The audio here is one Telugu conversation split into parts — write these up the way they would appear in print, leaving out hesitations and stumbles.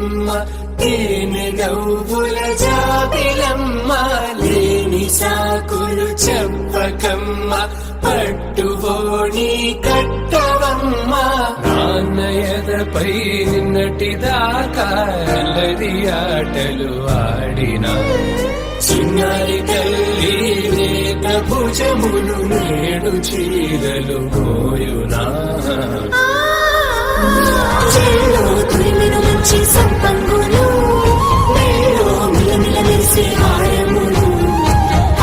బొమ్మ తేనె నవ్వుల జాబిలమ్మ లేని సాకులు చెప్పకమ్మ పట్టువోణి కట్టవమ్మ నాన్నయదపై నిన్నటిదాకా అల్లరి ఆటలు ఆడినా చిన్నారి తల్లి నేత భుజములు నేడు చీరలు మోయునా మంచి సంపంగులు మేలో మిలమిల మెరిసే హారములు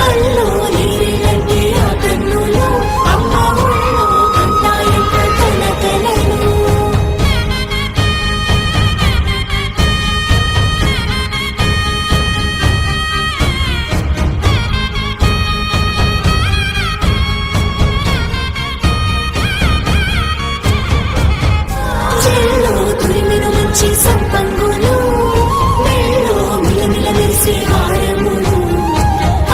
అల్లో నీరిలంటే ఆ కన్నులు అమ్మ ఒళ్ళో కంటాయంట కలకలను మంచి సంపంగులు మేలో మిలమిల మెరిసే హారములు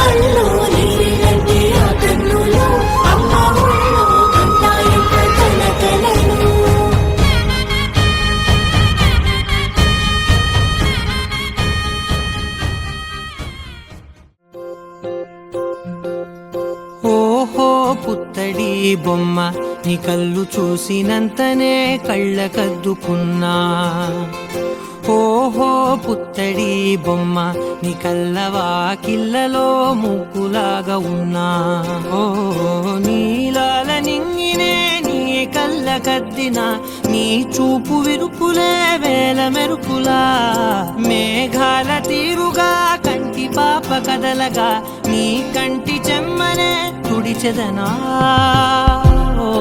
అల్లో నీరిలంటే ఆ కన్నులు అమ్మ ఒళ్ళో కంటాయంట కలకలను ఓహో పుత్తడి బొమ్మ నీ కళ్ళు చూసినంతనే కళ్ళకద్దుకున్నా ఓహో పుత్తడి బొమ్మ నీ కళ్ళవాకిళ్ళలో మూకులాగా ఉన్నా ఓ నీలాల నింగినే నీ కళ్ళకద్దిన నీ చూపు విరుపులే వేల మెరుపులా మేఘాల తీరుగా కంటి పాప కదలగా నీ కంటి చెమ్మనే తుడిచెదనా ఓ